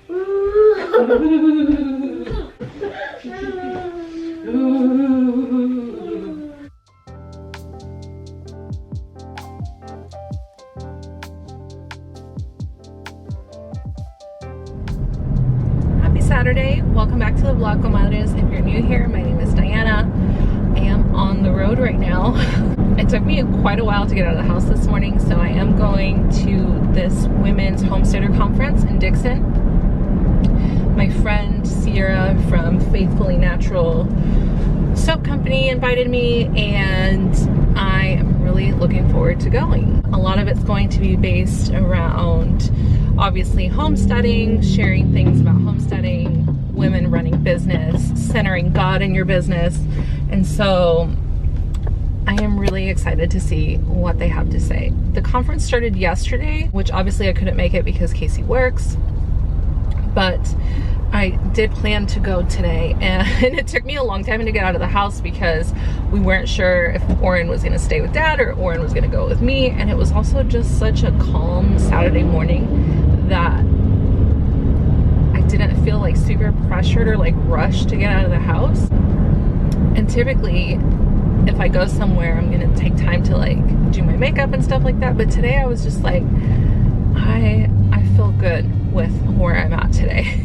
Happy Saturday. Welcome back to the vlog, comadres. If you're new here, my name is Diana. I am on the road right now. It took me quite a while to get out of the house this morning, so I am going to this women's homesteader conference in Dixon. My friend Sierra from Faithfully Natural soap company invited me, and I am really looking forward to going. A lot of it's going to be based around obviously homesteading, sharing things about homesteading, women running business, centering God in your business. And so I am really excited to see what they have to say. The conference started yesterday, which obviously I couldn't make it because Casey works, but I did plan to go today, and it took me a long time to get out of the house because we weren't sure if Oren was gonna stay with Dad or Oren was gonna go with me. And it was also just such a calm Saturday morning that I didn't feel like super pressured or like rushed to get out of the house. And typically if I go somewhere, I'm gonna take time to like do my makeup and stuff like that. But today I was just like, I feel good with where I'm at today.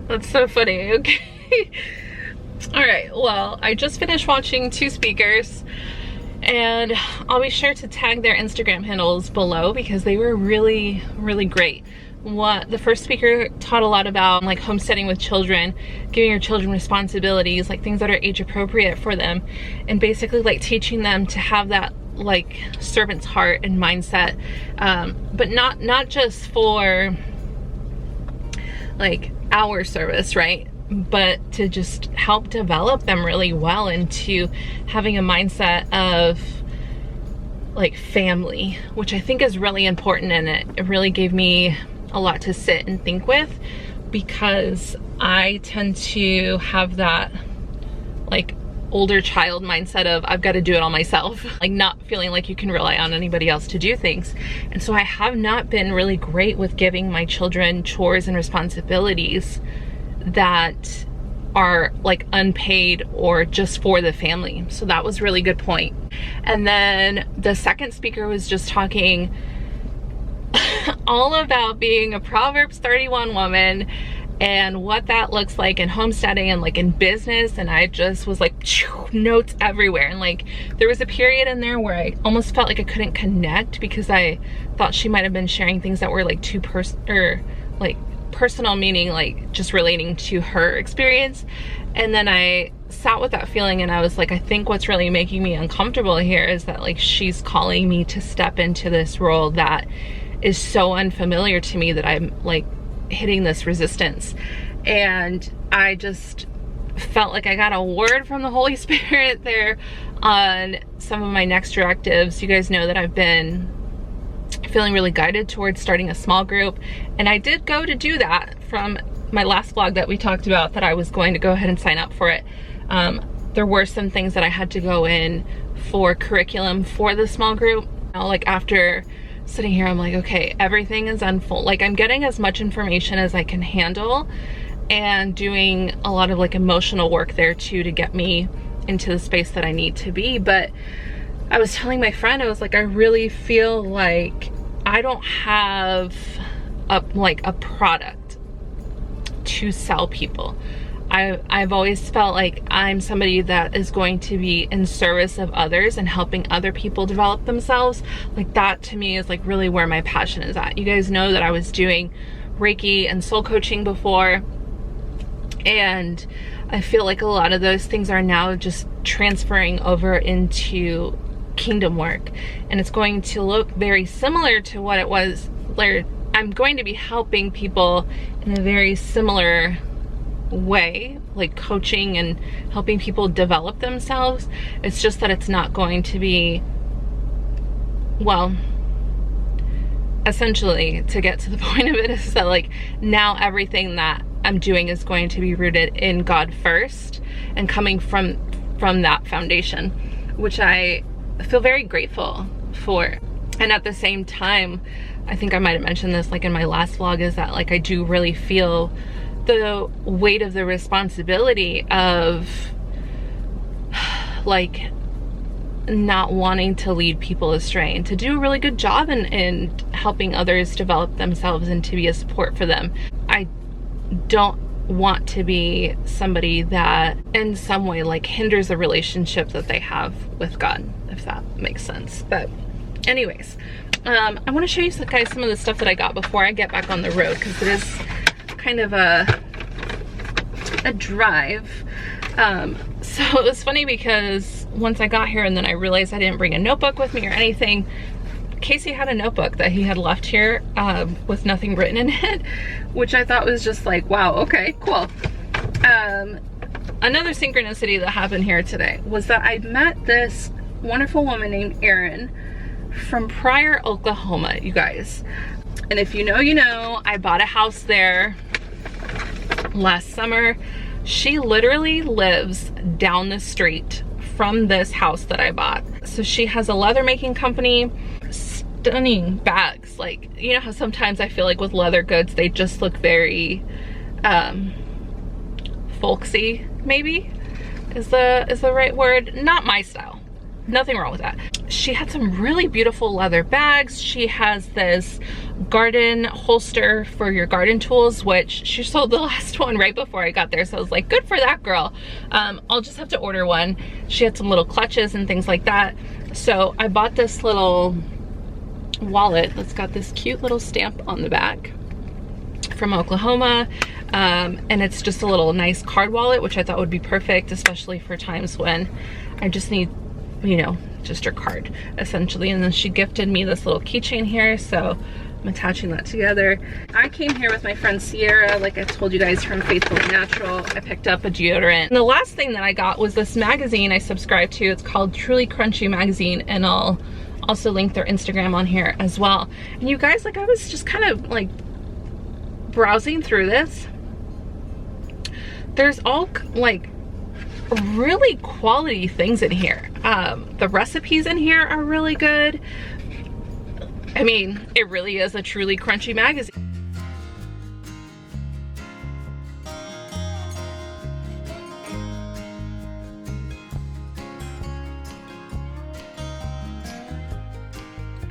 That's so funny. Okay. All right, well, I just finished watching two speakers, and I'll be sure to tag their Instagram handles below because they were really, really great. The first speaker taught a lot about like homesteading with children, giving your children responsibilities, like things that are age appropriate for them, and basically like teaching them to have that like servant's heart and mindset, but not just for like our service, right? But to just help develop them really well into having a mindset of like family, which I think is really important. And it really gave me a lot to sit and think with, because I tend to have that like older child mindset of I've got to do it all myself, like not feeling like you can rely on anybody else to do things. And so I have not been really great with giving my children chores and responsibilities that are like unpaid or just for the family. So that was really good point. And then the second speaker was just talking all about being a Proverbs 31 woman and what that looks like in homesteading and like in business. And I just was like notes everywhere, and like there was a period in there where I almost felt like I couldn't connect because I thought she might have been sharing things that were like too personal, meaning like just relating to her experience. And then I sat with that feeling and I was like, I think what's really making me uncomfortable here is that like she's calling me to step into this role that is so unfamiliar to me that I'm like hitting this resistance. And I just felt like I got a word from the Holy Spirit there on some of my next directives. You guys know that I've been feeling really guided towards starting a small group, and I did go to do that from my last vlog that we talked about, that I was going to go ahead and sign up for it. There were some things that I had to go in for curriculum for the small group. Like after sitting here, I'm like, okay, everything is unfold. Like I'm getting as much information as I can handle and doing a lot of like emotional work there too to get me into the space that I need to be. But I was telling my friend, I was like, I really feel like I don't have a product. to sell people. I've always felt like I'm somebody that is going to be in service of others and helping other people develop themselves. Like that to me is like really where my passion is at. You guys know that I was doing Reiki and soul coaching before, and I feel like a lot of those things are now just transferring over into kingdom work, and it's going to look very similar to what it was where I'm going to be helping people in a very similar way, like coaching and helping people develop themselves. It's just that it's not going to be, well, essentially, to get to the point of it, is that like now everything that I'm doing is going to be rooted in God first and coming from that foundation, which I feel very grateful for. And at the same time, I think I might have mentioned this like in my last vlog, is that like I do really feel the weight of the responsibility of like not wanting to lead people astray, and to do a really good job in helping others develop themselves and to be a support for them. I don't want to be somebody that in some way like hinders a relationship that they have with God, if that makes sense. But anyways, I want to show you guys some of the stuff that I got before I get back on the road, because it is kind of a drive. So it was funny because once I got here and then I realized I didn't bring a notebook with me or anything, Casey had a notebook that he had left here with nothing written in it, which I thought was just like, wow, okay, cool. Another synchronicity that happened here today was that I met this wonderful woman named Erin from Pryor, Oklahoma, you guys. And if you know, you know, I bought a house there last summer. She literally lives down the street from this house that I bought. So she has a leather making company, stunning bags. Like, you know how sometimes I feel like with leather goods, they just look very folksy, maybe is the right word. Not my style. Nothing wrong with that. She had some really beautiful leather bags. She has this garden holster for your garden tools, which she sold the last one right before I got there. So I was like, good for that girl. I'll just have to order one. She had some little clutches and things like that. So I bought this little wallet that's got this cute little stamp on the back from Oklahoma. And it's just a little nice card wallet, which I thought would be perfect, especially for times when I just need, you know, just her card essentially. And then she gifted me this little keychain here, so I'm attaching that together. I came here with my friend Sierra, like I told you guys, from Faithfully Natural. I picked up a deodorant. And the last thing that I got was this magazine I subscribe to. It's called Truly Crunchy Magazine, and I'll also link their Instagram on here as well. And you guys, like, I was just kind of like browsing through this. There's all like really quality things in here. The recipes in here are really good. I mean, it really is a truly crunchy magazine.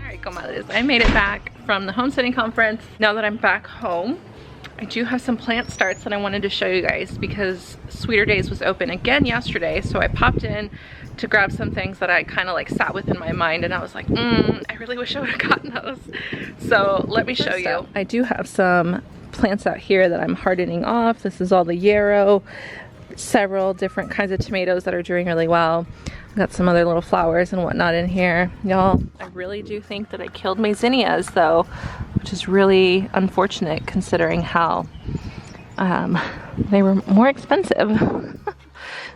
Alright, comadres, I made it back from the homesteading conference. Now that I'm back home, I do have some plant starts that I wanted to show you guys, because Sweeter Days was open again yesterday, so I popped in to grab some things that I kind of like sat with in my mind, and I was like, I really wish I would have gotten those. So let me show you. I do have some plants out here that I'm hardening off. This is all the yarrow, several different kinds of tomatoes that are doing really well. Got some other little flowers and whatnot in here. Y'all, I really do think that I killed my zinnias though, which is really unfortunate considering how they were more expensive.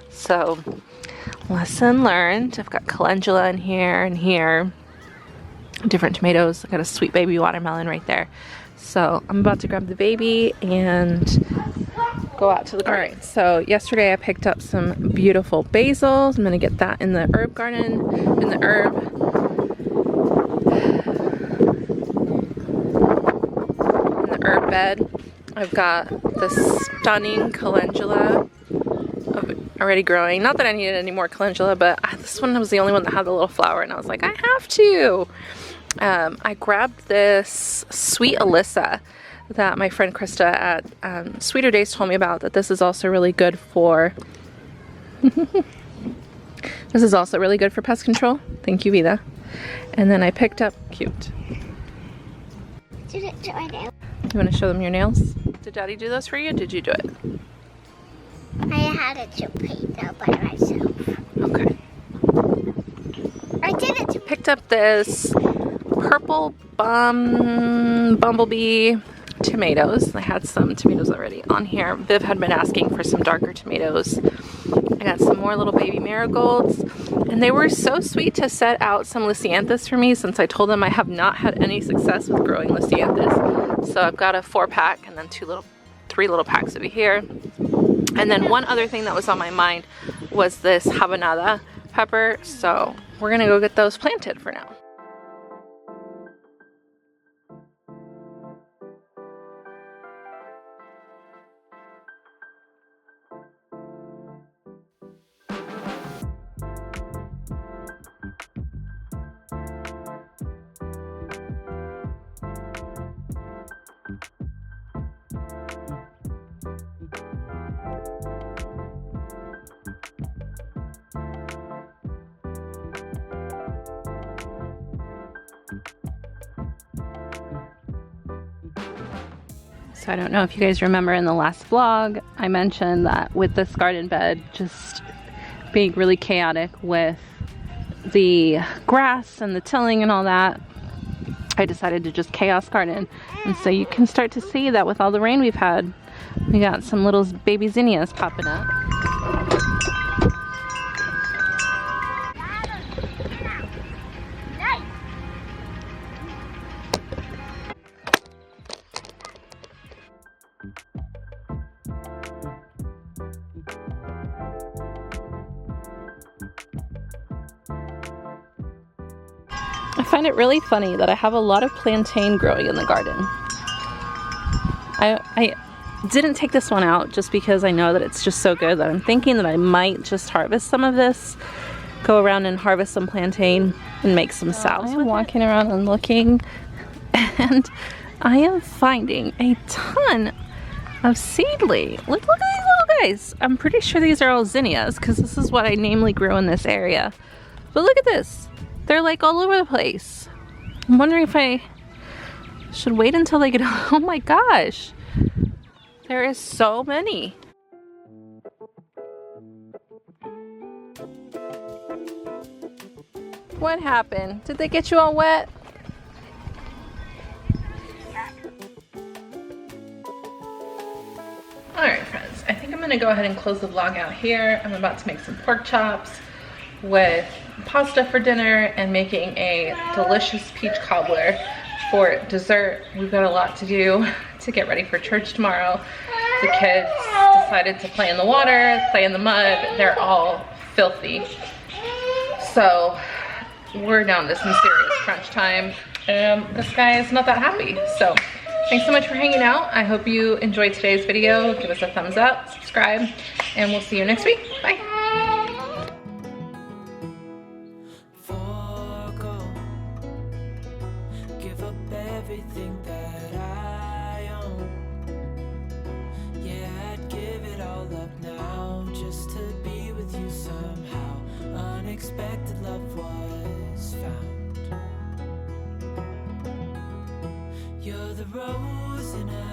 So, lesson learned. I've got calendula in here and here. Different tomatoes. I got a sweet baby watermelon right there. So, I'm about to grab the baby and go out to the garden. Alright, so yesterday I picked up some beautiful basils. I'm gonna get that in the herb garden, in the herb bed. I've got this stunning calendula already growing. Not that I needed any more calendula, but this one was the only one that had the little flower, and I was like, I have to. I grabbed this sweet Alyssa that my friend Krista at Sweeter Days told me about, that this is also really good for this is also really good for pest control. Thank you, Vida. And then I picked up, cute. Did it to my nail? You want to show them your nails? Did Daddy do those for you? Did you do it? I had it to paint out by myself. Okay. I did it to Picked up this purple bumblebee tomatoes. I had some tomatoes already on here. Viv had been asking for some darker tomatoes. I got some more little baby marigolds, and they were so sweet to set out some lisianthus for me, since I told them I have not had any success with growing lisianthus. So I've got a 4-pack and then 3 little packs over here. And then one other thing that was on my mind was this habanada pepper, so we're gonna go get those planted for now. So I don't know if you guys remember in the last vlog, I mentioned that with this garden bed just being really chaotic with the grass and the tilling and all that, I decided to just chaos garden. And so you can start to see that with all the rain we've had, we got some little baby zinnias popping up. I find it really funny that I have a lot of plantain growing in the garden. I didn't take this one out just because I know that it's just so good that I'm thinking that I might just harvest some of this, go around and harvest some plantain and make some sauce. I'm walking around and looking, and I am finding a ton of seedling. Look at these little guys. I'm pretty sure these are all zinnias because this is what I namely grew in this area. But look at this. They're like all over the place. I'm wondering if I should wait until they get, oh my gosh. There is so many. What happened? Did they get you all wet? Alright friends, I think I'm gonna go ahead and close the vlog out here. I'm about to make some pork chops with pasta for dinner and making a delicious peach cobbler for dessert. We've got a lot to do to get ready for church tomorrow. The kids decided to play in the water, play in the mud. They're all filthy. So we're down to some serious crunch time. This guy is not that happy. So thanks so much for hanging out. I hope you enjoyed today's video. Give us a thumbs up, subscribe, and we'll see you next week. Bye. Everything that I own, yeah, I'd give it all up now just to be with you somehow. Unexpected love was found. You're the rose in a